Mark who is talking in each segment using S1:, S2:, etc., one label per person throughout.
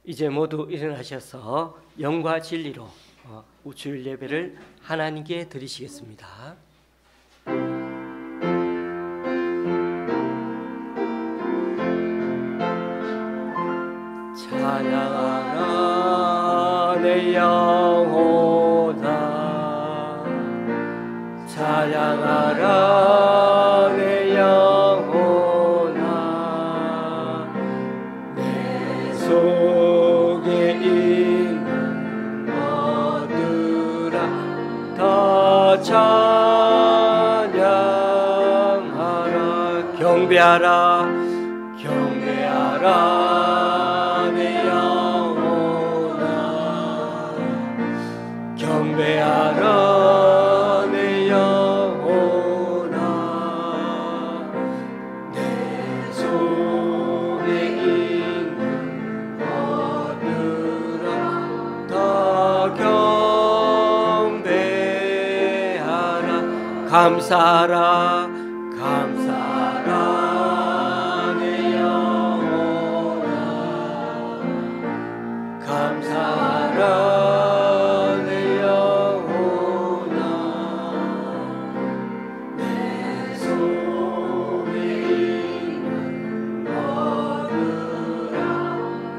S1: 이제 모두 일어나셔서 영과 진리로 우주일 예배를 하나님께 드리시겠습니다. 찬양하라 내 영혼아, 찬양하라 내 영혼아, 내 속에 있는 것들아 다 찬양하라. 경배하라 경배하라 내 영혼아, 경배하라 내 영혼아, 내 속에 있는 것들아 다 경배하라. 감사하라 감사하라 내 영혼아, 감사하라 내 영혼아, 내 속에 있는 것들아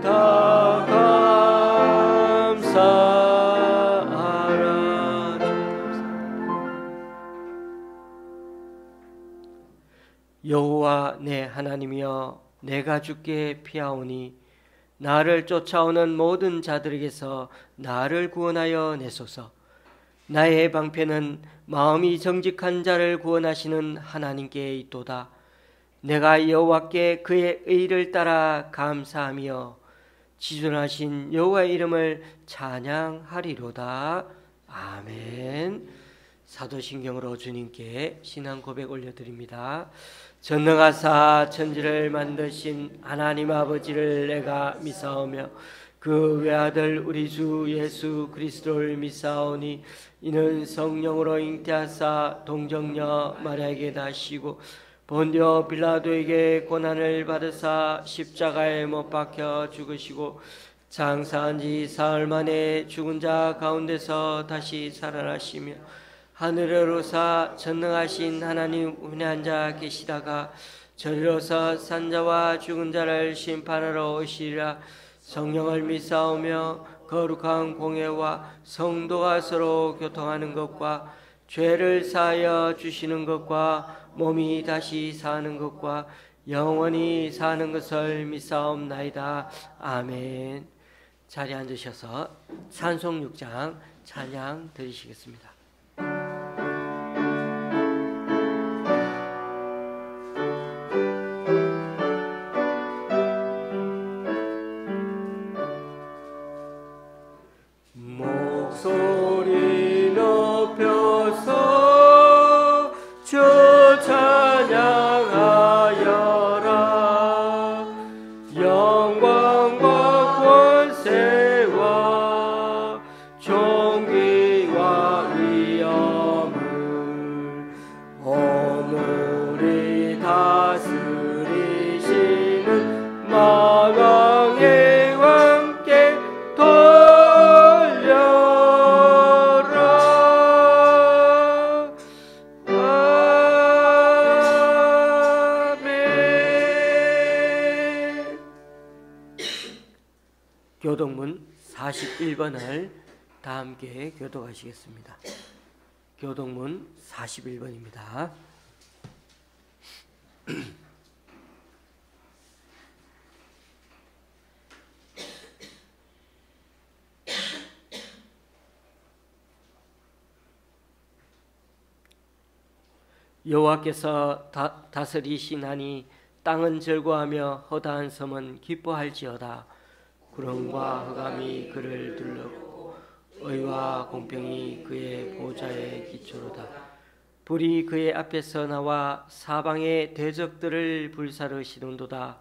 S1: 다 감사하라. 여호와 내 하나님이여, 내가 주께 피하오니 나를 쫓아오는 모든 자들에게서 나를 구원하여 내소서. 나의 방패는 마음이 정직한 자를 구원하시는 하나님께 있도다. 내가 여호와께 그의 의를 따라 감사하며 지존하신 여호와의 이름을 찬양하리로다. 아멘. 사도신경으로 주님께 신앙 고백 올려드립니다. 전능하사 천지를 만드신 하나님 아버지를 내가 믿사오며 그 외아들 우리 주 예수 그리스도를 믿사오니, 이는 성령으로 잉태하사 동정녀 마리아에게 나시고 본디오 빌라도에게 고난을 받으사 십자가에 못 박혀 죽으시고 장사한 지 사흘 만에 죽은 자 가운데서 다시 살아나시며 하늘에 오르사 전능하신 하나님 우편에 앉아 계시다가 저리로서 산자와 죽은 자를 심판하러 오시리라. 성령을 믿사오며 거룩한 공회와 성도가 서로 교통하는 것과 죄를 사하여 주시는 것과 몸이 다시 사는 것과 영원히 사는 것을 믿사옵나이다. 아멘. 자리에 앉으셔서 찬송 6장 찬양 드리시겠습니다. 목소리 높여서 주 찬양하여라. 영광과 권세와 존귀와 위엄을 오늘이 다스리시는 만왕의 왕께 교독문 41번을 다 함께 교독하시겠습니다. 교독문 41번입니다. 여호와께서 다스리시나니 땅은 즐거워하며 허다한 섬은 기뻐할지어다. 구름과 흑암이 그를 둘렀고 의와 공평이 그의 보좌의 기초로다. 불이 그의 앞에서 나와 사방의 대적들을 불사르시는도다.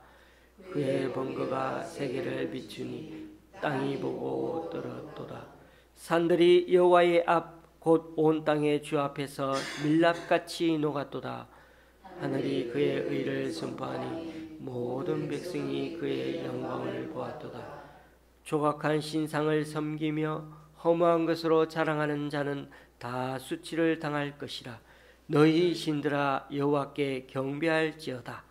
S1: 그의 번거가 세계를 비추니 땅이 보고 떨었도다. 산들이 여호와의 앞 곧 온 땅의 주 앞에서 밀랍같이 녹았도다. 하늘이 그의 의를 선포하니 모든 백성이 그의 영광을 보았도다. 조각한 신상을 섬기며 허무한 것으로 자랑하는 자는 다 수치를 당할 것이라. 너희 신들아 여호와께 경배할지어다.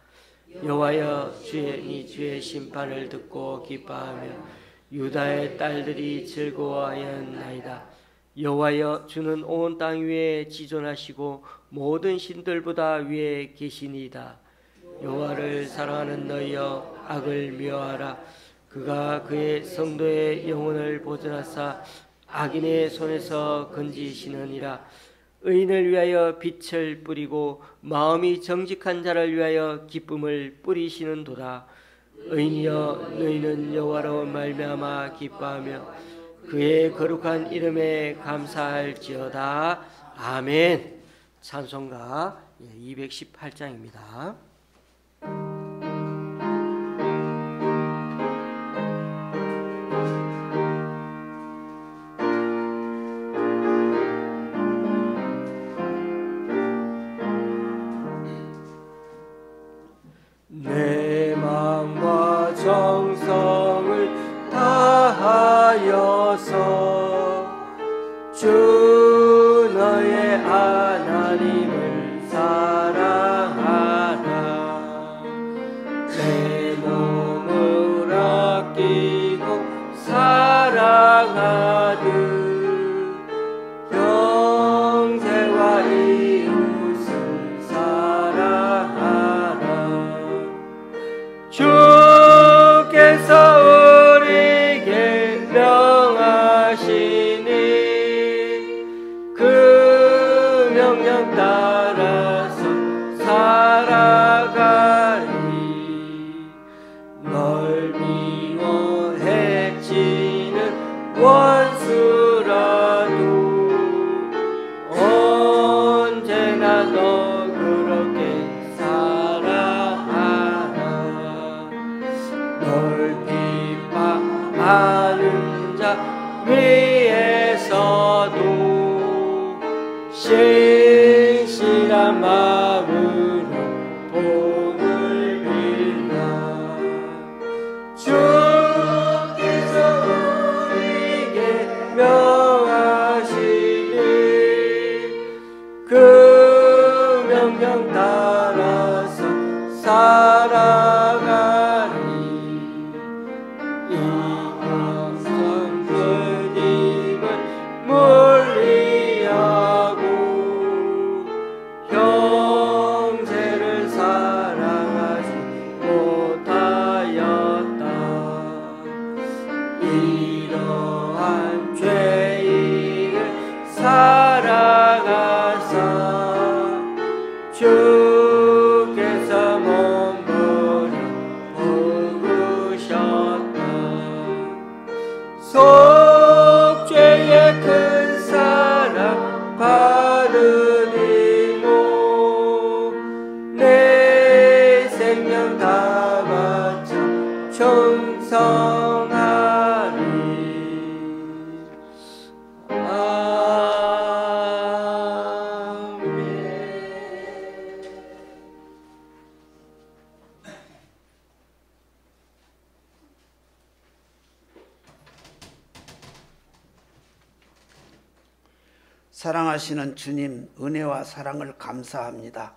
S1: 여호와여 주의 심판을 듣고 기뻐하며 유다의 딸들이 즐거워하였나이다. 여호와여 주는 온 땅 위에 지존하시고 모든 신들보다 위에 계시니이다. 여호와를 사랑하는 너희여 악을 미워하라. 그가 그의 성도의 영혼을 보존하사 악인의 손에서 건지시느니라. 의인을 위하여 빛을 뿌리고 마음이 정직한 자를 위하여 기쁨을 뿌리시는도다. 의인이여 너희는 여호와로 말미암아 기뻐하며 그의 거룩한 이름에 감사할지어다. 아멘. 찬송가 218장입니다. 내 마음과 정성을 다하여서 주 너의 하나님을 사랑하라. 내 몸을 아끼고 사랑하듯 형제와 이웃을 사랑하라. 주께서 우리에게 명하시니 그 명령 따라서 살아가리. 널 미워 해치는 원수라도 언제나 너 그렇게 사랑하라. 널 비판하는 자 위에서도 신실한 마음으로 복을 빌라. 주께서 우리에게 명하시니 그 명령 따라서 살아가리. 이 영상 그림을 멀리하고 형제를 사랑하지 못하였다. 이러한 죄인을 사랑하사 주께서 몸부려 부으셨다. 속죄의 큰 사랑 받으리모 내 생명 다 바쳐 충성하리. 아멘.
S2: 사랑하시는 주님, 은혜와 사랑을 감사합니다.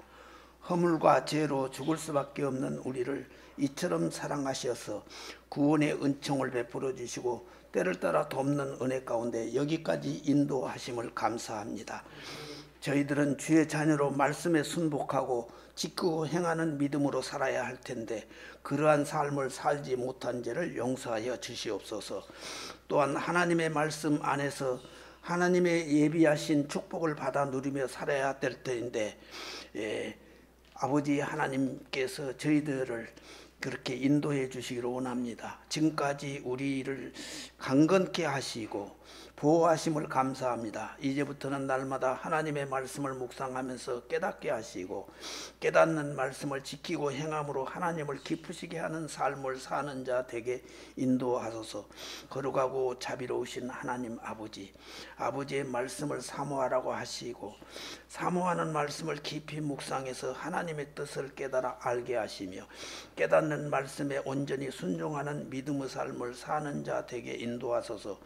S2: 허물과 죄로 죽을 수밖에 없는 우리를 이처럼 사랑하셔서 구원의 은총을 베풀어 주시고 때를 따라 돕는 은혜 가운데 여기까지 인도하심을 감사합니다. 저희들은 주의 자녀로 말씀에 순복하고 지키고 행하는 믿음으로 살아야 할 텐데 그러한 삶을 살지 못한 죄를 용서하여 주시옵소서. 또한 하나님의 말씀 안에서 하나님의 예비하신 축복을 받아 누리며 살아야 될 터인데 아버지 하나님께서 저희들을 그렇게 인도해 주시기를 원합니다. 지금까지 우리를 강건케 하시고 보호하심을 감사합니다. 이제부터는 날마다 하나님의 말씀을 묵상하면서 깨닫게 하시고 깨닫는 말씀을 지키고 행함으로 하나님을 기쁘시게 하는 삶을 사는 자 되게 인도하소서. 거룩하고 자비로우신 하나님 아버지, 아버지의 말씀을 사모하라고 하시고 사모하는 말씀을 깊이 묵상해서 하나님의 뜻을 깨달아 알게 하시며 깨닫는 붙잡는 말씀에 온전히 순종하는 믿음의 삶을 사는 자 되게 인도하소서.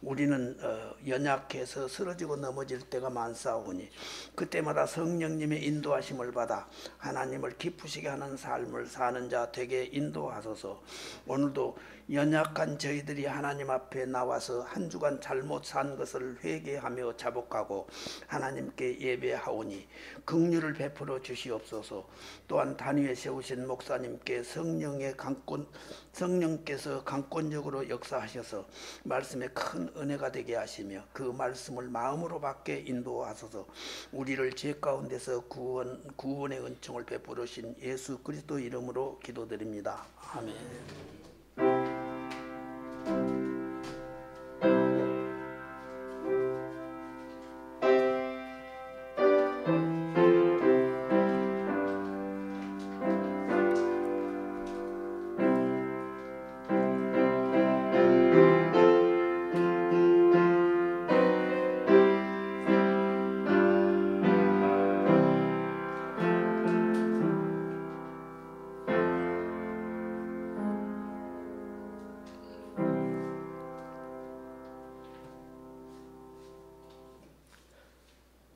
S2: 우리는 연약해서 쓰러지고 넘어질 때가 많사오니 그때마다 성령님의 인도하심을 받아 하나님을 기쁘시게 하는 삶을 사는 자 되게 인도하소서. 오늘도 연약한 저희들이 하나님 앞에 나와서 한 주간 잘못 산 것을 회개하며 자복하고 하나님께 예배하오니 긍휼을 베풀어 주시옵소서. 또한 단위에 세우신 목사님께 성령께서 강권적으로 역사하셔서 말씀에 큰 은혜가 되게 하시며 그 말씀을 마음으로 받게 인도하소서. 우리를 죄 가운데서 구원의 은총을 베풀으신 예수 그리스도 이름으로 기도드립니다. 아멘.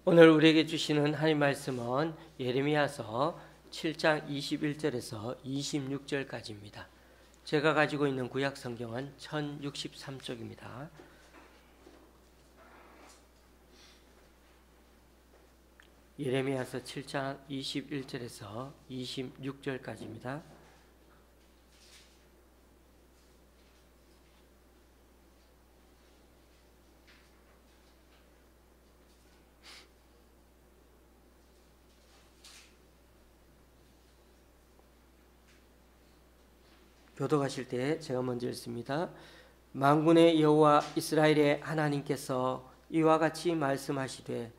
S1: 오늘 우리에게 주시는 하나님 말씀은 예레미야서 7장 21절에서 26절까지입니다. 제가 가지고 있는 구약 성경은 1063쪽입니다. 예레미야서 7장 21절에서 26절까지입니다. 교독하실 때 제가 먼저 읽습니다. 만군의 여호와 이스라엘의 하나님께서 이와 같이 말씀하시되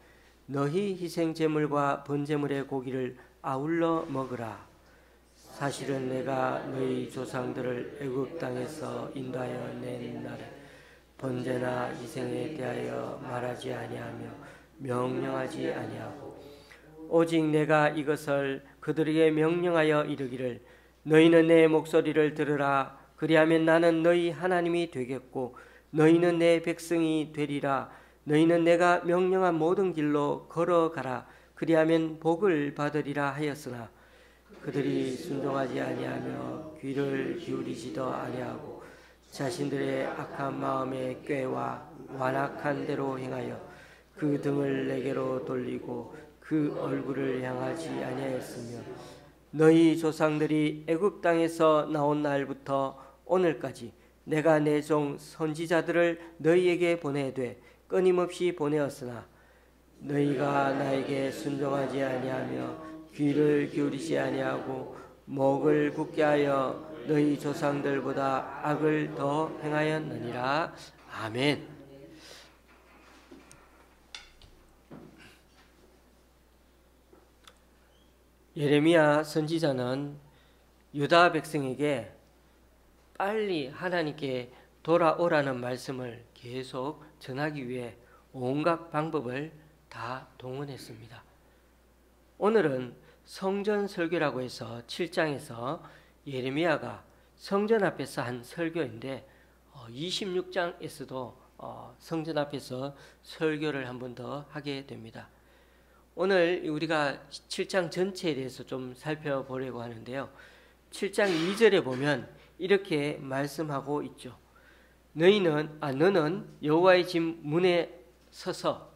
S1: 너희 희생 제물과 번제물의 고기를 아울러 먹으라. 사실은 내가 너희 조상들을 애굽 땅에서 인도하여 낸 날에 번제나 희생에 대하여 말하지 아니하며 명령하지 아니하고 오직 내가 이것을 그들에게 명령하여 이르기를 너희는 내 목소리를 들으라. 그리하면 나는 너희 하나님이 되겠고 너희는 내 백성이 되리라. 너희는 내가 명령한 모든 길로 걸어가라. 그리하면 복을 받으리라 하였으나 그들이 순종하지 아니하며 귀를 기울이지도 아니하고 자신들의 악한 마음에 꾀와 완악한 대로 행하여 그 등을 내게로 돌리고 그 얼굴을 향하지 아니하였으며 너희 조상들이 애굽 땅에서 나온 날부터 오늘까지 내가 내 종 선지자들을 너희에게 보내되 끊임없이 보내었으나 너희가 나에게 순종하지 아니하며 귀를 기울이지 아니하고 목을 굳게 하여 너희 조상들보다 악을 더 행하였느니라. 아멘. 예레미야 선지자는 유다 백성에게 빨리 하나님께 돌아오라는 말씀을 계속 전하기 위해 온갖 방법을 다 동원했습니다. 오늘은 성전 설교라고 해서 7장에서 예레미야가 성전 앞에서 한 설교인데 26장에서도 성전 앞에서 설교를 한 번 더 하게 됩니다. 오늘 우리가 7장 전체에 대해서 좀 살펴보려고 하는데요. 7장 2절에 보면 이렇게 말씀하고 있죠. 너는 여호와의 집 문에 서서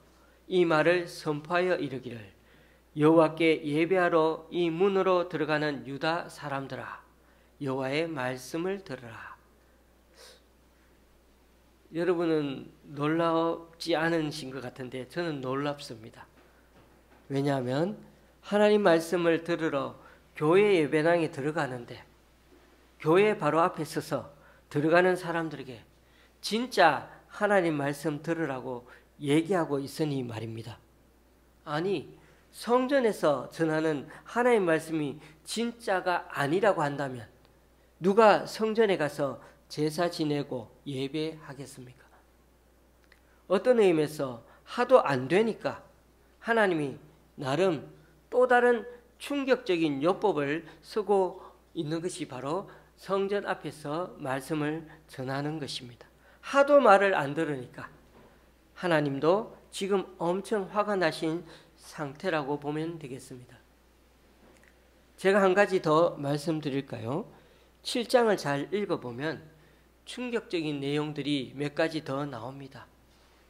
S1: 이 말을 선포하여 이르기를 여호와께 예배하러 이 문으로 들어가는 유다 사람들아 여호와의 말씀을 들으라. 여러분은 놀랍지 않으신 것 같은데 저는 놀랍습니다. 왜냐하면 하나님 말씀을 들으러 교회 예배당에 들어가는데 교회 바로 앞에 서서 들어가는 사람들에게 진짜 하나님 말씀 들으라고 얘기하고 있으니 말입니다. 아니 성전에서 전하는 하나님 말씀이 진짜가 아니라고 한다면 누가 성전에 가서 제사 지내고 예배하겠습니까? 어떤 의미에서 하도 안 되니까 하나님이 나름 또 다른 충격적인 율법을 쓰고 있는 것이 바로 성전 앞에서 말씀을 전하는 것입니다. 하도 말을 안 들으니까 하나님도 지금 엄청 화가 나신 상태라고 보면 되겠습니다. 제가 한 가지 더 말씀드릴까요? 7장을 잘 읽어보면 충격적인 내용들이 몇 가지 더 나옵니다.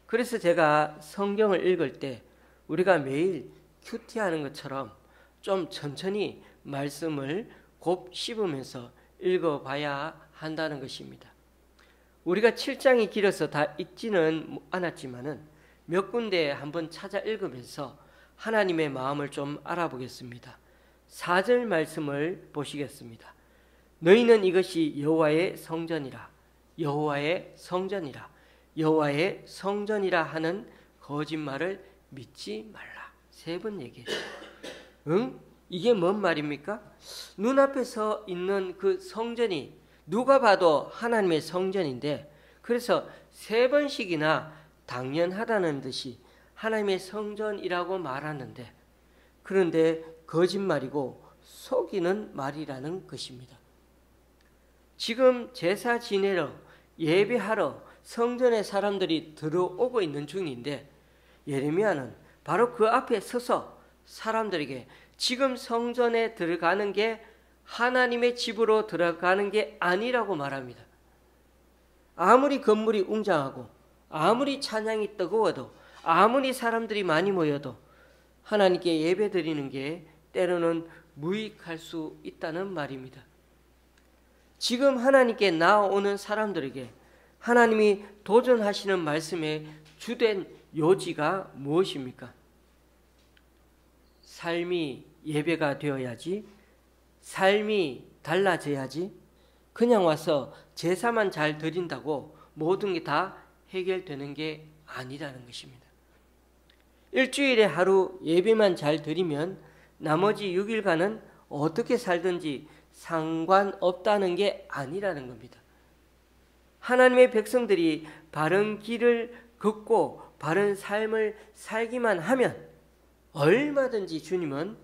S1: 그래서 제가 성경을 읽을 때 우리가 매일 큐티하는 것처럼 좀 천천히 말씀을 곱 씹으면서 읽어봐야 한다는 것입니다. 우리가 7장이 길어서 다 읽지는 않았지만은 몇 군데 한번 찾아 읽으면서 하나님의 마음을 좀 알아보겠습니다. 4절 말씀을 보시겠습니다. 너희는 이것이 여호와의 성전이라, 여호와의 성전이라, 여호와의 성전이라 하는 거짓말을 믿지 말라. 3번 얘기했어요. 응? 이게 뭔 말입니까? 눈앞에서 있는 그 성전이 누가 봐도 하나님의 성전인데, 그래서 3번씩이나 당연하다는 듯이 하나님의 성전이라고 말하는데, 그런데 거짓말이고 속이는 말이라는 것입니다. 지금 제사 지내러 예배하러 성전에 사람들이 들어오고 있는 중인데, 예레미야는 바로 그 앞에 서서 사람들에게 지금 성전에 들어가는 게 하나님의 집으로 들어가는 게 아니라고 말합니다. 아무리 건물이 웅장하고 아무리 찬양이 뜨거워도 아무리 사람들이 많이 모여도 하나님께 예배 드리는 게 때로는 무익할 수 있다는 말입니다. 지금 하나님께 나아오는 사람들에게 하나님이 도전하시는 말씀의 주된 요지가 무엇입니까? 삶이 예배가 되어야지, 삶이 달라져야지, 그냥 와서 제사만 잘 드린다고 모든 게 다 해결되는 게 아니라는 것입니다. 일주일에 하루 예배만 잘 드리면 나머지 6일간은 어떻게 살든지 상관없다는 게 아니라는 겁니다. 하나님의 백성들이 바른 길을 걷고 바른 삶을 살기만 하면 얼마든지 주님은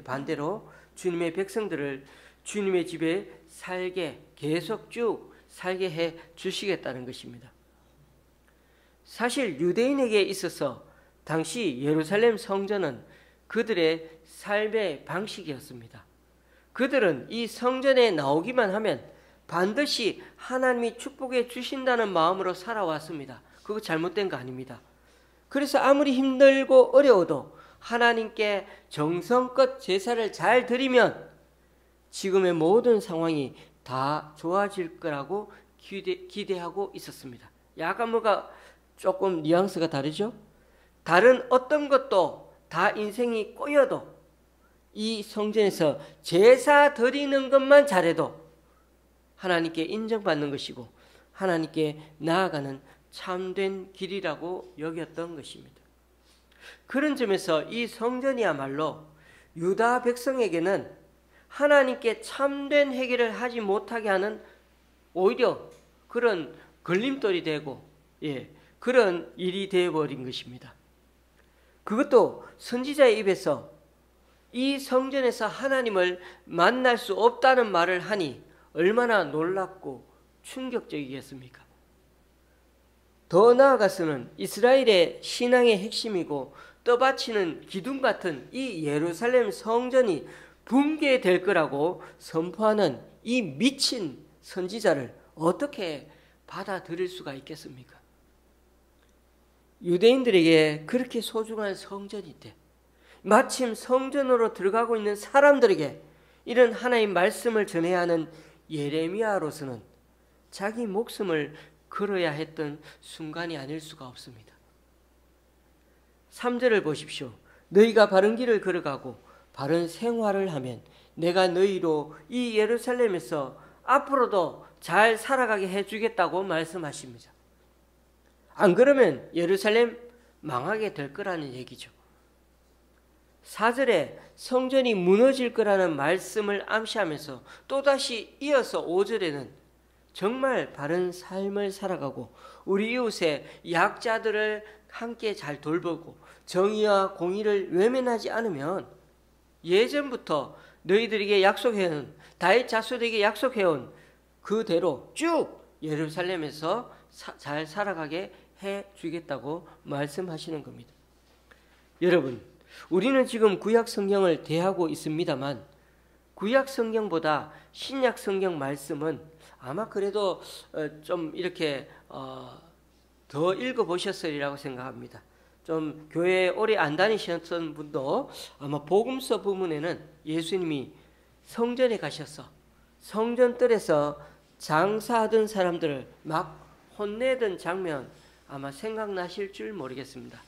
S1: 반대로 주님의 백성들을 주님의 집에 살게, 계속 쭉 살게 해 주시겠다는 것입니다. 사실 유대인에게 있어서 당시 예루살렘 성전은 그들의 삶의 방식이었습니다. 그들은 이 성전에 나오기만 하면 반드시 하나님이 축복해 주신다는 마음으로 살아왔습니다. 그거 잘못된 거 아닙니다. 그래서 아무리 힘들고 어려워도 하나님께 정성껏 제사를 잘 드리면 지금의 모든 상황이 다 좋아질 거라고 기대하고 있었습니다. 약간 뭐가 조금 뉘앙스가 다르죠? 다른 어떤 것도 다 인생이 꼬여도 이 성전에서 제사 드리는 것만 잘해도 하나님께 인정받는 것이고 하나님께 나아가는 참된 길이라고 여겼던 것입니다. 그런 점에서 이 성전이야말로 유다 백성에게는 하나님께 참된 회개를 하지 못하게 하는 오히려 그런 걸림돌이 되고 그런 일이 되어버린 것입니다. 그것도 선지자의 입에서 이 성전에서 하나님을 만날 수 없다는 말을 하니 얼마나 놀랍고 충격적이겠습니까? 더 나아가서는 이스라엘의 신앙의 핵심이고 떠받치는 기둥 같은 이 예루살렘 성전이 붕괴될 거라고 선포하는 이 미친 선지자를 어떻게 받아들일 수가 있겠습니까? 유대인들에게 그렇게 소중한 성전인데 마침 성전으로 들어가고 있는 사람들에게 이런 하나님의 말씀을 전해야 하는 예레미야로서는 자기 목숨을 걸어야 했던 순간이 아닐 수가 없습니다. 3절을 보십시오. 너희가 바른 길을 걸어가고 바른 생활을 하면 내가 너희로 이 예루살렘에서 앞으로도 잘 살아가게 해주겠다고 말씀하십니다. 안 그러면 예루살렘 망하게 될 거라는 얘기죠. 4절에 성전이 무너질 거라는 말씀을 암시하면서 또다시 이어서 5절에는 정말 바른 삶을 살아가고 우리 이웃의 약자들을 함께 잘 돌보고 정의와 공의를 외면하지 않으면 예전부터 너희들에게 약속해놓은 다윗 자손에게 약속해온 그대로 쭉 예루살렘에서 잘 살아가게 해주겠다고 말씀하시는 겁니다. 여러분, 우리는 지금 구약 성경을 대하고 있습니다만 구약 성경보다 신약 성경 말씀은 아마 그래도 좀 이렇게 더 읽어보셨으리라고 생각합니다. 좀 교회 오래 안 다니셨던 분도 아마 복음서 부분에는 예수님이 성전에 가셔서 성전뜰에서 장사하던 사람들을 막 혼내던 장면 아마 생각나실 줄 모르겠습니다.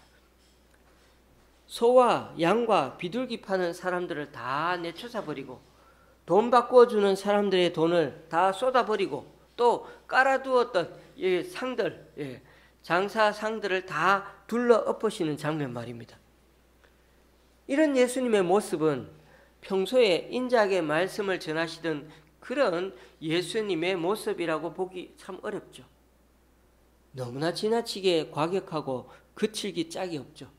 S1: 소와 양과 비둘기 파는 사람들을 다 내쫓아버리고 돈 바꿔주는 사람들의 돈을 다 쏟아버리고 또 깔아두었던 상들, 장사 상들을 다 둘러 엎으시는 장면 말입니다. 이런 예수님의 모습은 평소에 인자하게 말씀을 전하시던 그런 예수님의 모습이라고 보기 참 어렵죠. 너무나 지나치게 과격하고 그칠기 짝이 없죠.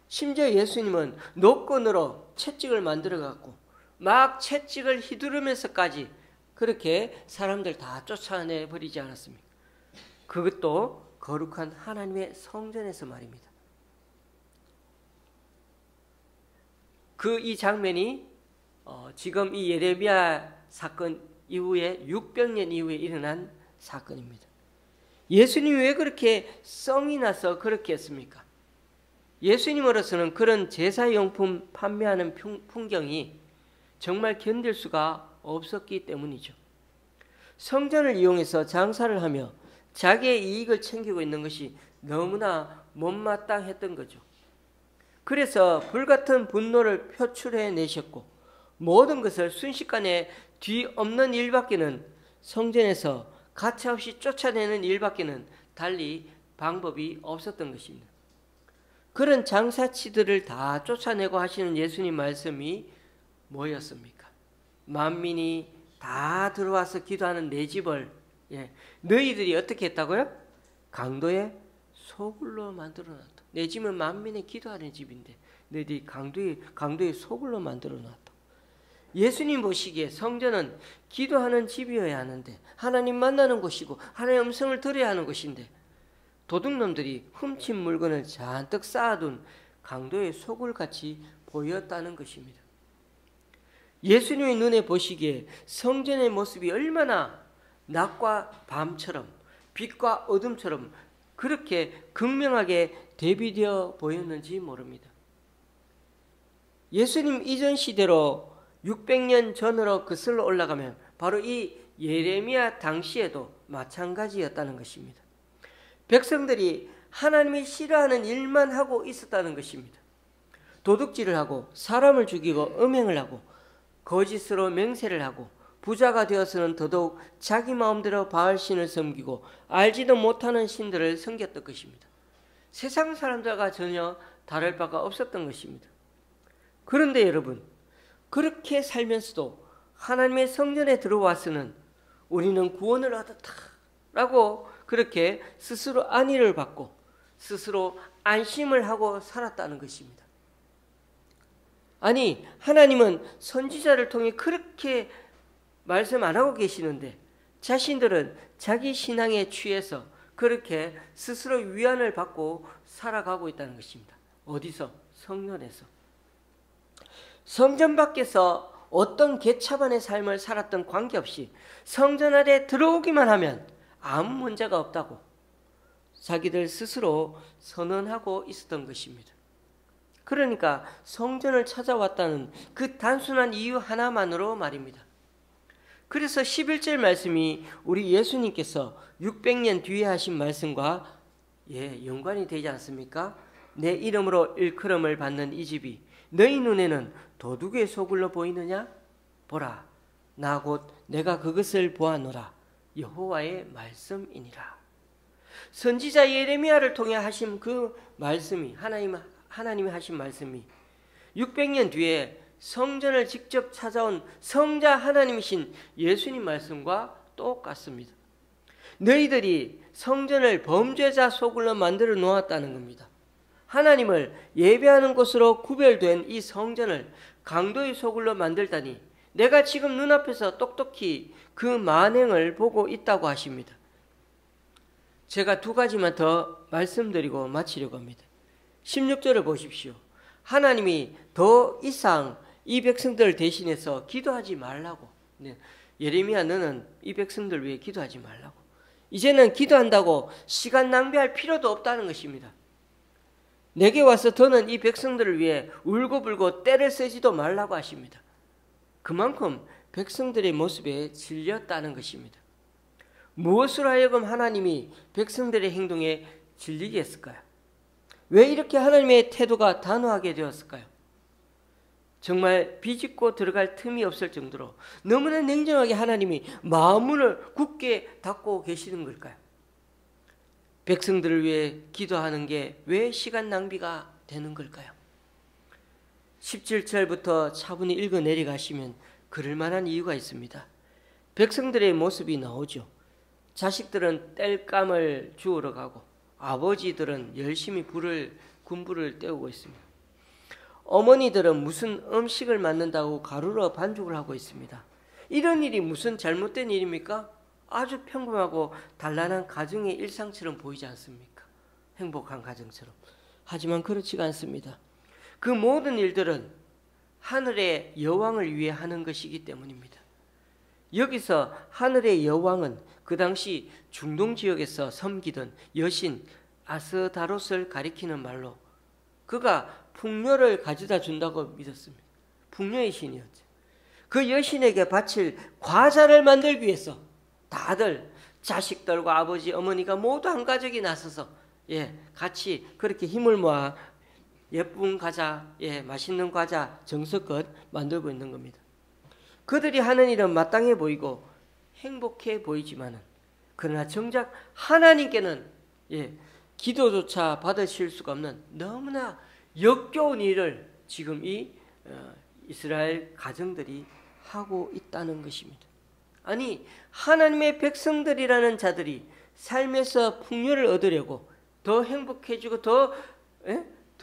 S1: 심지어 예수님은 노건으로 채찍을 만들어 갖고 막 채찍을 휘두르면서까지 그렇게 사람들 다 쫓아내 버리지 않았습니까? 그것도 거룩한 하나님의 성전에서 말입니다. 이 장면이 지금 이 예레미야 사건 이후에 600년 이후에 일어난 사건입니다. 예수님이 왜 그렇게 성이 나서 그렇게 했습니까? 예수님으로서는 그런 제사용품 판매하는 풍경이 정말 견딜 수가 없었기 때문이죠. 성전을 이용해서 장사를 하며 자기의 이익을 챙기고 있는 것이 너무나 못마땅했던 거죠. 그래서 불같은 분노를 표출해 내셨고 모든 것을 순식간에 뒤엎는 일밖에는 성전에서 가차없이 쫓아내는 일밖에는 달리 방법이 없었던 것입니다. 그런 장사치들을 다 쫓아내고 하시는 예수님 말씀이 뭐였습니까? 만민이 다 들어와서 기도하는 내 집을 너희들이 어떻게 했다고요? 강도의 소굴로 만들어놨다. 내 집은 만민이 기도하는 집인데 너희들이 강도의 소굴로 만들어놨다. 예수님 보시기에 성전은 기도하는 집이어야 하는데 하나님 만나는 곳이고 하나님의 음성을 들어야 하는 곳인데 도둑놈들이 훔친 물건을 잔뜩 쌓아둔 강도의 소굴같이 보였다는 것입니다. 예수님의 눈에 보시기에 성전의 모습이 얼마나 낮과 밤처럼 빛과 어둠처럼 그렇게 극명하게 대비되어 보였는지 모릅니다. 예수님 이전 시대로 600년 전으로 거슬러 올라가면 바로 이 예레미야 당시에도 마찬가지였다는 것입니다. 백성들이 하나님이 싫어하는 일만 하고 있었다는 것입니다. 도둑질을 하고 사람을 죽이고 음행을 하고 거짓으로 맹세를 하고 부자가 되어서는 더더욱 자기 마음대로 바알신을 섬기고 알지도 못하는 신들을 섬겼던 것입니다. 세상 사람들과 전혀 다를 바가 없었던 것입니다. 그런데 여러분, 그렇게 살면서도 하나님의 성전에 들어와서는 우리는 구원을 얻었다라고 그렇게 스스로 안위를 받고 스스로 안심을 하고 살았다는 것입니다. 아니, 하나님은 선지자를 통해 그렇게 말씀 안 하고 계시는데 자신들은 자기 신앙에 취해서 그렇게 스스로 위안을 받고 살아가고 있다는 것입니다. 어디서? 성전에서. 성전 밖에서 어떤 개차반의 삶을 살았던 관계없이 성전 안에 들어오기만 하면 아무 문제가 없다고 자기들 스스로 선언하고 있었던 것입니다. 그러니까 성전을 찾아왔다는 그 단순한 이유 하나만으로 말입니다. 그래서 11절 말씀이 우리 예수님께서 600년 뒤에 하신 말씀과 연관이 되지 않습니까? 내 이름으로 일컬음을 받는 이 집이 너희 눈에는 도둑의 소굴로 보이느냐? 보라, 나 곧 내가 그것을 보아노라. 여호와의 말씀이니라. 선지자 예레미야를 통해 하신 그 말씀이 하나님이 하신 말씀이 600년 뒤에 성전을 직접 찾아온 성자 하나님이신 예수님 말씀과 똑같습니다. 너희들이 성전을 범죄자 소굴로 만들어 놓았다는 겁니다. 하나님을 예배하는 곳으로 구별된 이 성전을 강도의 소굴로 만들다니 내가 지금 눈앞에서 똑똑히 그 만행을 보고 있다고 하십니다. 제가 두 가지만 더 말씀드리고 마치려고 합니다. 16절을 보십시오. 하나님이 더 이상 이 백성들을 대신해서 기도하지 말라고. 예레미야, 너는 이 백성들 위해 기도하지 말라고. 이제는 기도한다고 시간 낭비할 필요도 없다는 것입니다. 내게 와서 더는 이 백성들을 위해 울고불고 떼를 쓰지도 말라고 하십니다. 그만큼 백성들의 모습에 질렸다는 것입니다. 무엇으로 하여금 하나님이 백성들의 행동에 질리게 했을까요? 왜 이렇게 하나님의 태도가 단호하게 되었을까요? 정말 비집고 들어갈 틈이 없을 정도로 너무나 냉정하게 하나님이 마음문을 굳게 닫고 계시는 걸까요? 백성들을 위해 기도하는 게 왜 시간 낭비가 되는 걸까요? 17절부터 차분히 읽어 내려가시면 그럴 만한 이유가 있습니다. 백성들의 모습이 나오죠. 자식들은 땔감을 주우러 가고 아버지들은 열심히 군불을 때우고 있습니다. 어머니들은 무슨 음식을 만든다고 가루로 반죽을 하고 있습니다. 이런 일이 무슨 잘못된 일입니까? 아주 평범하고 단란한 가정의 일상처럼 보이지 않습니까? 행복한 가정처럼. 하지만 그렇지가 않습니다. 그 모든 일들은 하늘의 여왕을 위해 하는 것이기 때문입니다. 여기서 하늘의 여왕은 그 당시 중동 지역에서 섬기던 여신 아스다롯을 가리키는 말로 그가 풍요를 가져다 준다고 믿었습니다. 풍요의 신이었죠. 그 여신에게 바칠 과자를 만들기 위해서 다들 자식들과 아버지, 어머니가 모두 한 가족이 나서서 같이 그렇게 힘을 모아 예쁜 과자, 맛있는 과자 정성껏 만들고 있는 겁니다. 그들이 하는 일은 마땅해 보이고 행복해 보이지만은 그러나 정작 하나님께는 기도조차 받으실 수가 없는 너무나 역겨운 일을 지금 이 이스라엘 가정들이 하고 있다는 것입니다. 아니, 하나님의 백성들이라는 자들이 삶에서 풍요를 얻으려고 더 행복해지고 더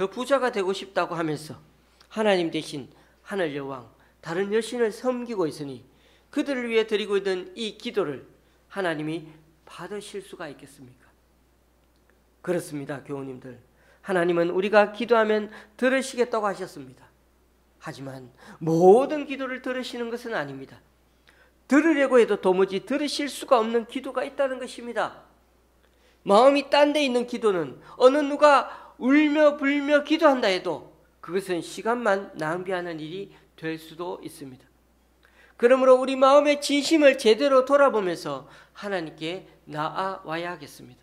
S1: 부자가 되고 싶다고 하면서 하나님 대신 하늘 여왕, 다른 여신을 섬기고 있으니 그들을 위해 드리고 있는 이 기도를 하나님이 받으실 수가 있겠습니까? 그렇습니다, 교우님들. 하나님은 우리가 기도하면 들으시겠다고 하셨습니다. 하지만 모든 기도를 들으시는 것은 아닙니다. 들으려고 해도 도무지 들으실 수가 없는 기도가 있다는 것입니다. 마음이 딴 데 있는 기도는 어느 누가 울며 불며 기도한다 해도 그것은 시간만 낭비하는 일이 될 수도 있습니다. 그러므로 우리 마음의 진심을 제대로 돌아보면서 하나님께 나아와야 하겠습니다.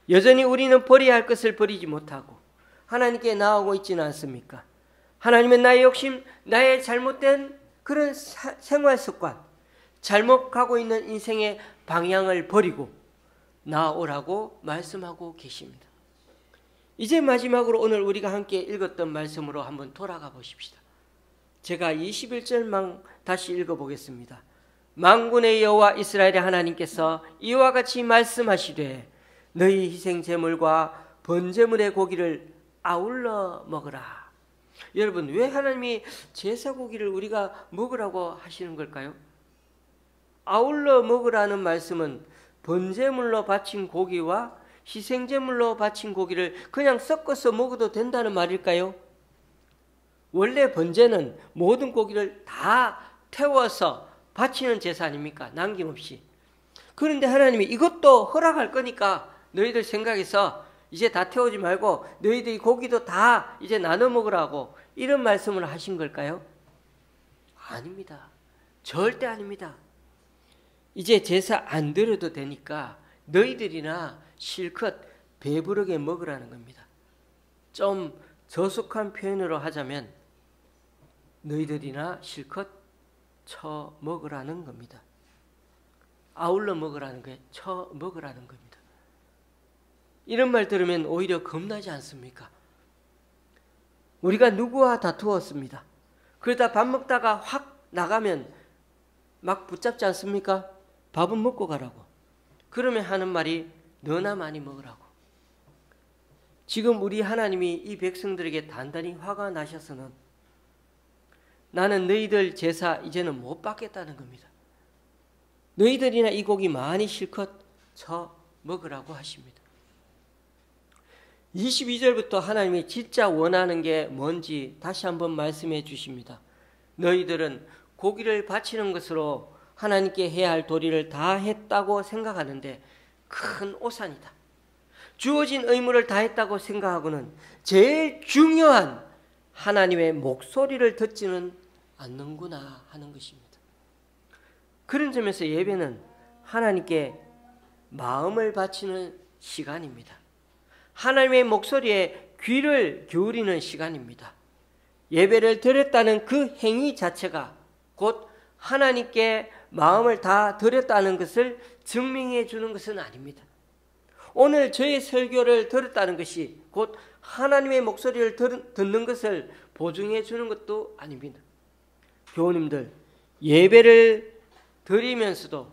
S1: 여전히 우리는 버려야 할 것을 버리지 못하고 하나님께 나아오고 있지는 않습니까? 하나님은 나의 욕심, 나의 잘못된 그런 생활 습관, 잘못 가고 있는 인생의 방향을 버리고 나아오라고 말씀하고 계십니다. 이제 마지막으로 오늘 우리가 함께 읽었던 말씀으로 한번 돌아가 보십시다. 제가 21절만 다시 읽어보겠습니다. 만군의 여호와 이스라엘의 하나님께서 이와 같이 말씀하시되 너희 희생 제물과 번제물의 고기를 아울러 먹으라. 여러분, 왜 하나님이 제사 고기를 우리가 먹으라고 하시는 걸까요? 아울러 먹으라는 말씀은 번제물로 바친 고기와 희생제물로 바친 고기를 그냥 섞어서 먹어도 된다는 말일까요? 원래 번제는 모든 고기를 다 태워서 바치는 제사 아닙니까? 남김없이. 그런데 하나님이 이것도 허락할 거니까 너희들 생각해서 이제 다 태우지 말고 너희들이 고기도 다 이제 나눠 먹으라고 이런 말씀을 하신 걸까요? 아닙니다. 절대 아닙니다. 이제 제사 안 드려도 되니까 너희들이나 실컷 배부르게 먹으라는 겁니다. 좀 저속한 표현으로 하자면 너희들이나 실컷 쳐 먹으라는 겁니다. 아울러 먹으라는 게 쳐 먹으라는 겁니다. 이런 말 들으면 오히려 겁나지 않습니까? 우리가 누구와 다투었습니다. 그러다 밥 먹다가 확 나가면 막 붙잡지 않습니까? 밥은 먹고 가라고. 그러면 하는 말이 너나 많이 먹으라고. 지금 우리 하나님이 이 백성들에게 단단히 화가 나셔서는 나는 너희들 제사 이제는 못 받겠다는 겁니다. 너희들이나 이 고기 많이 실컷 쳐 먹으라고 하십니다. 22절부터 하나님이 진짜 원하는 게 뭔지 다시 한번 말씀해 주십니다. 너희들은 고기를 바치는 것으로 하나님께 해야 할 도리를 다 했다고 생각하는데 큰 오산이다. 주어진 의무를 다 했다고 생각하고는 제일 중요한 하나님의 목소리를 듣지는 않는구나 하는 것입니다. 그런 점에서 예배는 하나님께 마음을 바치는 시간입니다. 하나님의 목소리에 귀를 기울이는 시간입니다. 예배를 드렸다는 그 행위 자체가 곧 하나님께 마음을 다 드렸다는 것을 증명해 주는 것은 아닙니다. 오늘 저의 설교를 들었다는 것이 곧 하나님의 목소리를 듣는 것을 보증해 주는 것도 아닙니다. 교우님들, 예배를 드리면서도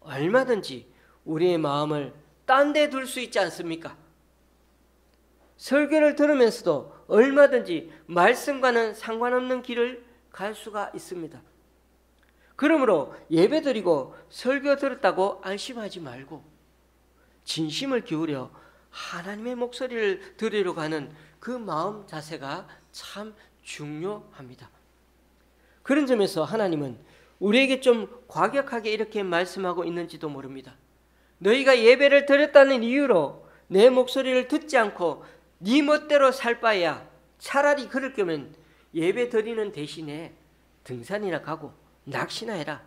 S1: 얼마든지 우리의 마음을 딴 데 둘 수 있지 않습니까? 설교를 들으면서도 얼마든지 말씀과는 상관없는 길을 갈 수가 있습니다. 그러므로 예배 드리고 설교 들었다고 안심하지 말고 진심을 기울여 하나님의 목소리를 들으러 가는 그 마음 자세가 참 중요합니다. 그런 점에서 하나님은 우리에게 좀 과격하게 이렇게 말씀하고 있는지도 모릅니다. 너희가 예배를 드렸다는 이유로 내 목소리를 듣지 않고 네 멋대로 살 바에야 차라리 그럴 거면 예배 드리는 대신에 등산이나 가고 낚시나 해라.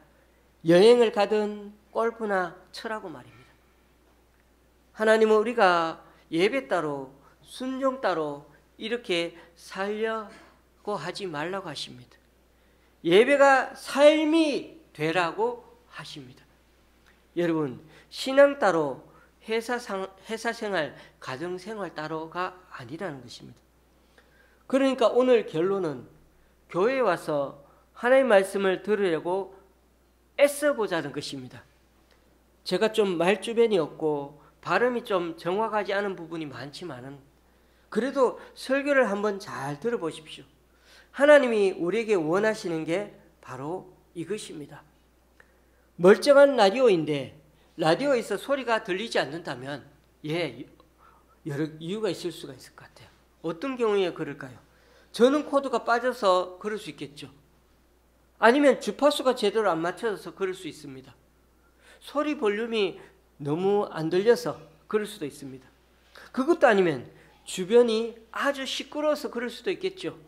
S1: 여행을 가든 골프나 쳐라고 말입니다. 하나님은 우리가 예배 따로 순종 따로 이렇게 살려고 하지 말라고 하십니다. 예배가 삶이 되라고 하십니다. 여러분, 신앙 따로 회사 생활, 가정 생활 따로가 아니라는 것입니다. 그러니까 오늘 결론은 교회에 와서 하나님의 말씀을 들으려고 애써보자는 것입니다. 제가 좀 말주변이 없고 발음이 좀 정확하지 않은 부분이 많지만은 그래도 설교를 한번 잘 들어보십시오. 하나님이 우리에게 원하시는 게 바로 이것입니다. 멀쩡한 라디오인데 라디오에서 소리가 들리지 않는다면 여러 이유가 있을 수가 있을 것 같아요. 어떤 경우에 그럴까요? 저는 코드가 빠져서 그럴 수 있겠죠. 아니면 주파수가 제대로 안 맞춰져서 그럴 수 있습니다. 소리 볼륨이 너무 안 들려서 그럴 수도 있습니다. 그것도 아니면 주변이 아주 시끄러워서 그럴 수도 있겠죠.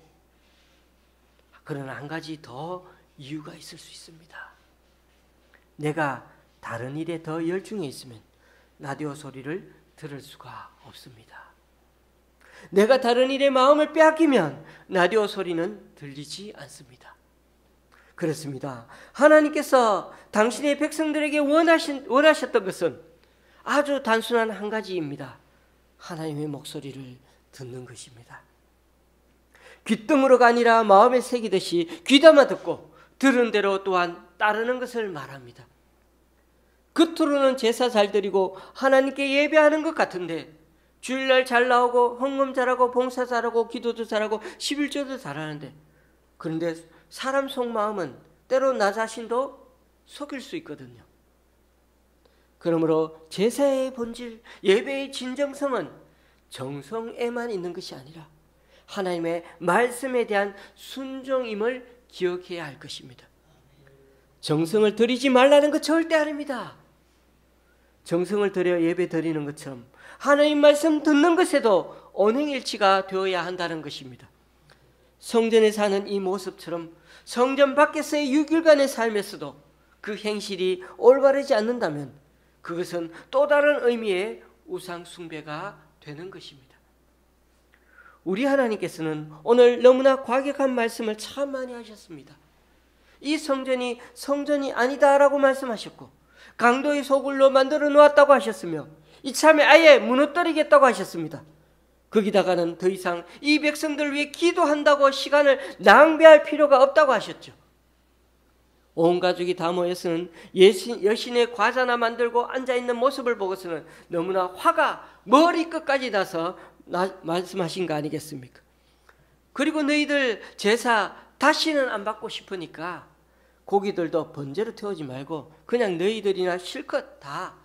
S1: 그러나 한 가지 더 이유가 있을 수 있습니다. 내가 다른 일에 더 열중해 있으면 라디오 소리를 들을 수가 없습니다. 내가 다른 일에 마음을 빼앗기면 라디오 소리는 들리지 않습니다. 그렇습니다. 하나님께서 당신의 백성들에게 원하셨던 것은 아주 단순한 한 가지입니다. 하나님의 목소리를 듣는 것입니다. 귓등으로가 아니라 마음에 새기듯이 귀담아 듣고 들은 대로 또한 따르는 것을 말합니다. 겉으로는 제사 잘 드리고 하나님께 예배하는 것 같은데 주일날 잘 나오고 헌금 잘하고 봉사 잘하고 기도도 잘하고 11조도 잘하는데 그런데 사람 속마음은 때로 나 자신도 속일 수 있거든요. 그러므로 제사의 본질, 예배의 진정성은 정성에만 있는 것이 아니라 하나님의 말씀에 대한 순종임을 기억해야 할 것입니다. 정성을 들이지 말라는 것 절대 아닙니다. 정성을 들여 예배 드리는 것처럼 하나님 말씀 듣는 것에도 언행일치가 되어야 한다는 것입니다. 성전에 사는 이 모습처럼 성전 밖에서의 6일간의 삶에서도 그 행실이 올바르지 않는다면 그것은 또 다른 의미의 우상 숭배가 되는 것입니다. 우리 하나님께서는 오늘 너무나 과격한 말씀을 참 많이 하셨습니다. 이 성전이 성전이 아니다라고 말씀하셨고 강도의 소굴로 만들어 놓았다고 하셨으며 이참에 아예 무너뜨리겠다고 하셨습니다. 거기다가는 더 이상 이 백성들 위해 기도한다고 시간을 낭비할 필요가 없다고 하셨죠. 온 가족이 다 모여서는 여신의 과자나 만들고 앉아있는 모습을 보고서는 너무나 화가 머리끝까지 나서 말씀하신 거 아니겠습니까? 그리고 너희들 제사 다시는 안 받고 싶으니까 고기들도 번제로 태우지 말고 그냥 너희들이나 실컷 다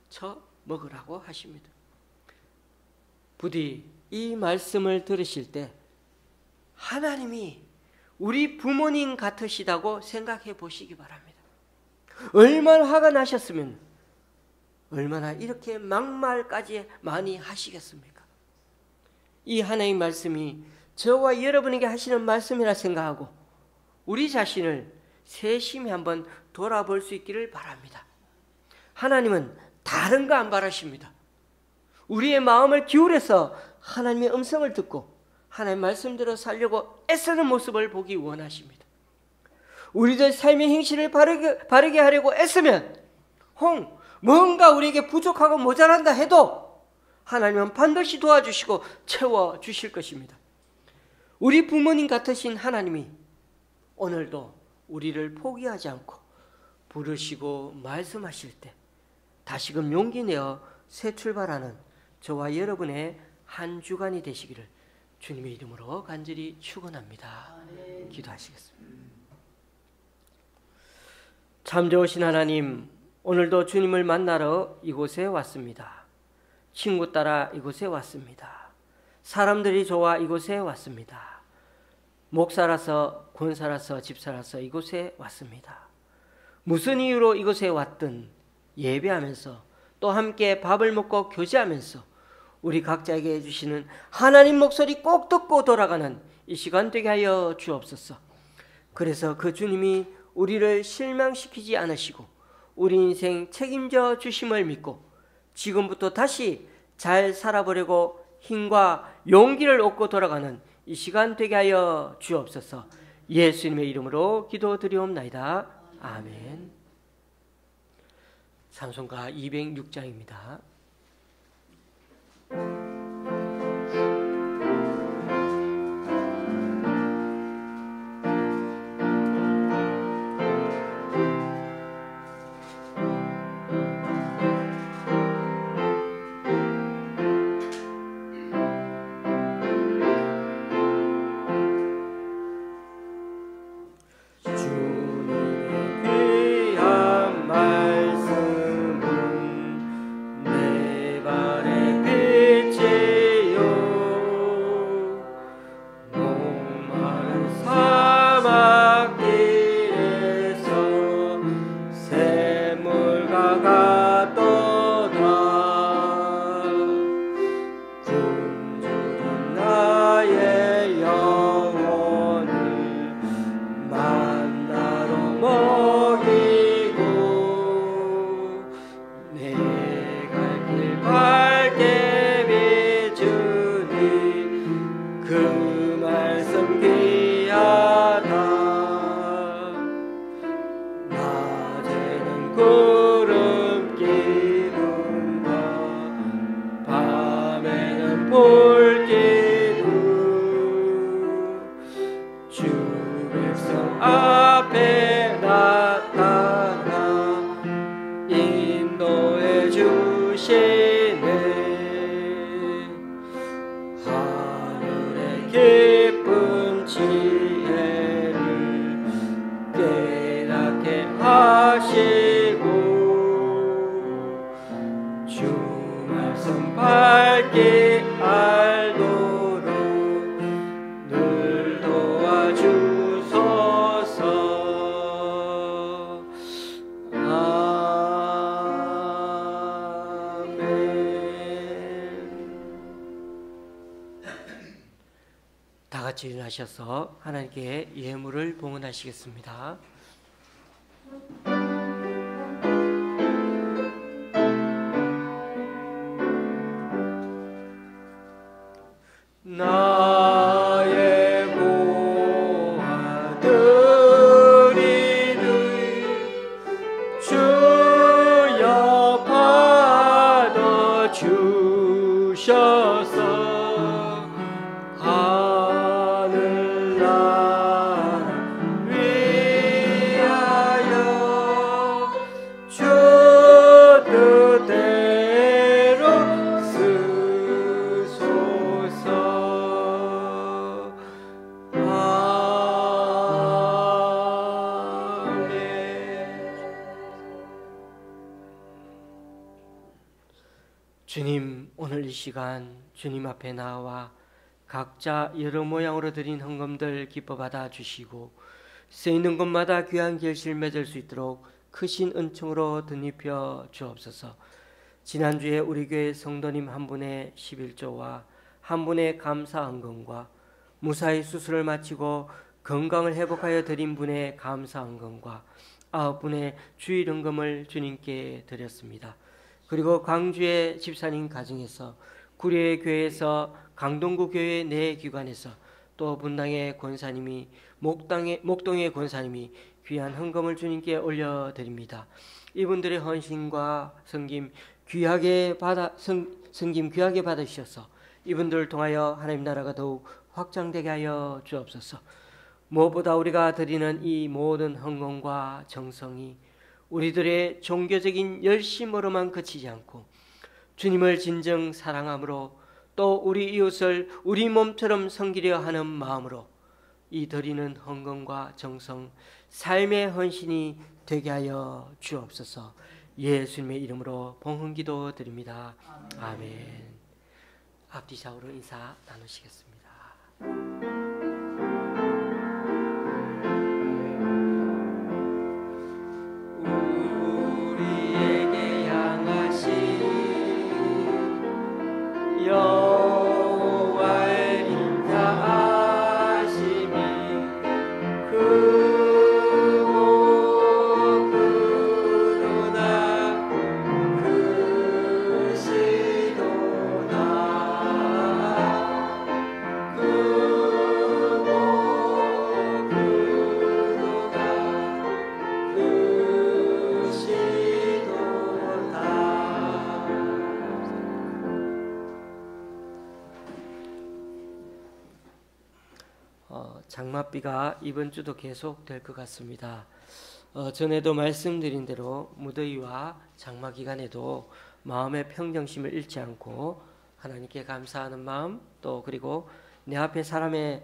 S1: 쳐 먹으라고 하십니다. 부디 이 말씀을 들으실 때 하나님이 우리 부모님 같으시다고 생각해 보시기 바랍니다. 얼마나 화가 나셨으면 얼마나 이렇게 막말까지 많이 하시겠습니까? 이 하나님의 말씀이 저와 여러분에게 하시는 말씀이라 생각하고 우리 자신을 세심히 한번 돌아볼 수 있기를 바랍니다. 하나님은 다른 거 안 바라십니다. 우리의 마음을 기울여서 하나님의 음성을 듣고 하나님의 말씀대로 살려고 애쓰는 모습을 보기 원하십니다. 우리들 삶의 행실을 바르게 하려고 애쓰면 뭔가 우리에게 부족하고 모자란다 해도 하나님은 반드시 도와주시고 채워주실 것입니다. 우리 부모님 같으신 하나님이 오늘도 우리를 포기하지 않고 부르시고 말씀하실 때 다시금 용기 내어 새 출발하는 저와 여러분의 한 주간이 되시기를 주님의 이름으로 간절히 축원합니다. 기도하시겠습니다. 참 좋으신 하나님, 오늘도 주님을 만나러 이곳에 왔습니다. 친구 따라 이곳에 왔습니다. 사람들이 좋아 이곳에 왔습니다. 목사라서 권사라서 집사라서 이곳에 왔습니다. 무슨 이유로 이곳에 왔든 예배하면서 또 함께 밥을 먹고 교제하면서 우리 각자에게 해주시는 하나님 목소리 꼭 듣고 돌아가는 이 시간 되게 하여 주옵소서. 그래서 그 주님이 우리를 실망시키지 않으시고 우리 인생 책임져 주심을 믿고 지금부터 다시 잘 살아보려고 힘과 용기를 얻고 돌아가는 이 시간 되게 하여 주옵소서. 예수님의 이름으로 기도드리옵나이다. 아멘. 찬송가 206장입니다. 다 같이 일어나셔서 하나님께 예물을 봉헌하시겠습니다. 나의 모아드리를 주여 받아 주셔서 하늘나라 위 주님, 오늘 이 시간 주님 앞에 나와 각자 여러 모양으로 드린 헌금들 기뻐 받아 주시고 쓰이는 곳마다 귀한 결실 맺을 수 있도록 크신 은총으로 덧입혀 주옵소서. 지난주에 우리 교회 성도님 한 분의 11조와 한 분의 감사 헌금과 무사히 수술을 마치고 건강을 회복하여 드린 분의 감사 헌금과 9분의 주일 헌금을 주님께 드렸습니다. 그리고 광주의 집사님 가정에서, 구례 교회에서, 강동구 교회 내 기관에서, 또 분당의 권사님이, 목동의 권사님이 귀한 헌금을 주님께 올려드립니다. 이분들의 헌신과 섬김 귀하게 받으셔서 이분들을 통하여 하나님 나라가 더욱 확장되게 하여 주옵소서. 무엇보다 우리가 드리는 이 모든 헌금과 정성이 우리들의 종교적인 열심으로만 그치지 않고 주님을 진정 사랑함으로, 또 우리 이웃을 우리 몸처럼 섬기려 하는 마음으로 이 드리는 헌금과 정성, 삶의 헌신이 되게 하여 주옵소서. 예수님의 이름으로 봉헌기도 드립니다. 아멘. 앞뒤 좌우로 인사 나누시겠습니다. 우리에게 향하신 여호와의 인자하심이 크고 크도다 크시도다 크고 크도다 장맛비가 이번 주도 계속 될 것 같습니다. 전에도 말씀드린 대로 무더위와 장마 기간에도 마음의 평정심을 잃지 않고 하나님께 감사하는 마음, 또 그리고 내 앞에 사람을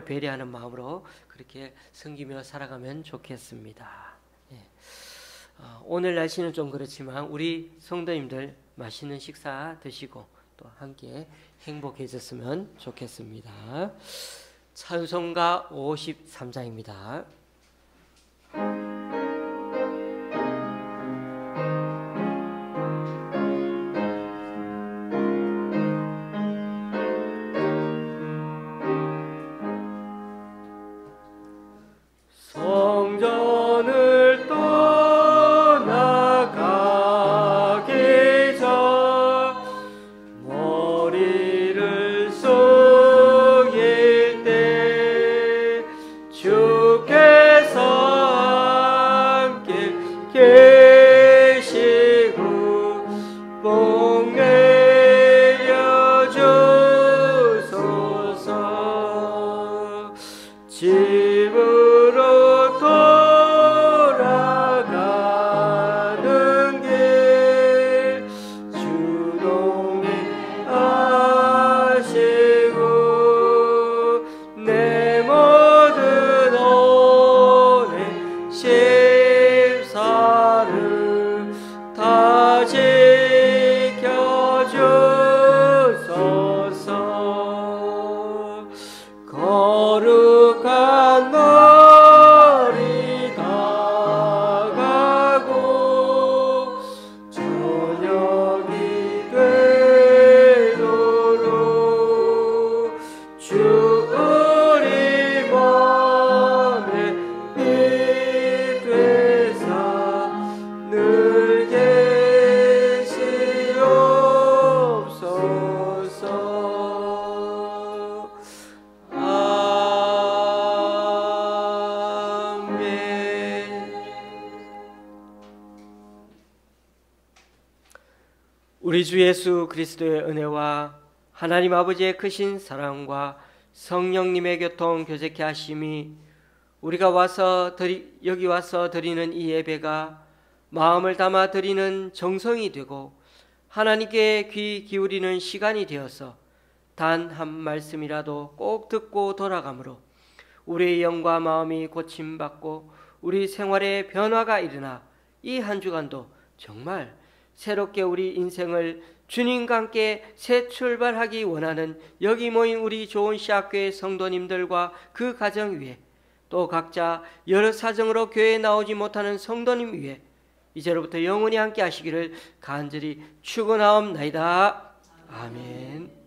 S1: 배려하는 마음으로 그렇게 섬기며 살아가면 좋겠습니다. 오늘 날씨는 좀 그렇지만 우리 성도님들 맛있는 식사 드시고 또 함께 행복해졌으면 좋겠습니다. 찬송가 53장입니다. 성전을 떠나가기 전 머리를 숙일 때 주께서 함께 계시고 복 내려 주소서. 집으로 돌아가는 길 주동이 하시고 내 모든 오랜 심사를 다 지켜주소서. 거룩한 날이 다가고 저녁이 되도록 주 우리 맘에 빛 되사 늘 계시옵소서. 우리 주 예수 그리스도의 은혜와 하나님 아버지의 크신 사랑과 성령님의 교통 교제케 하심이 우리가 여기 와서 드리는 이 예배가 마음을 담아 드리는 정성이 되고 하나님께 귀 기울이는 시간이 되어서 단 한 말씀이라도 꼭 듣고 돌아가므로 우리의 영과 마음이 고침받고 우리 생활에 변화가 일어나 이 한 주간도 정말 새롭게 우리 인생을 주님과 함께 새 출발하기 원하는 여기 모인 우리 좋은 시학교의 성도님들과 그 가정 위에, 또 각자 여러 사정으로 교회에 나오지 못하는 성도님 위에 이제로부터 영원히 함께 하시기를 간절히 축원하옵나이다. 아멘.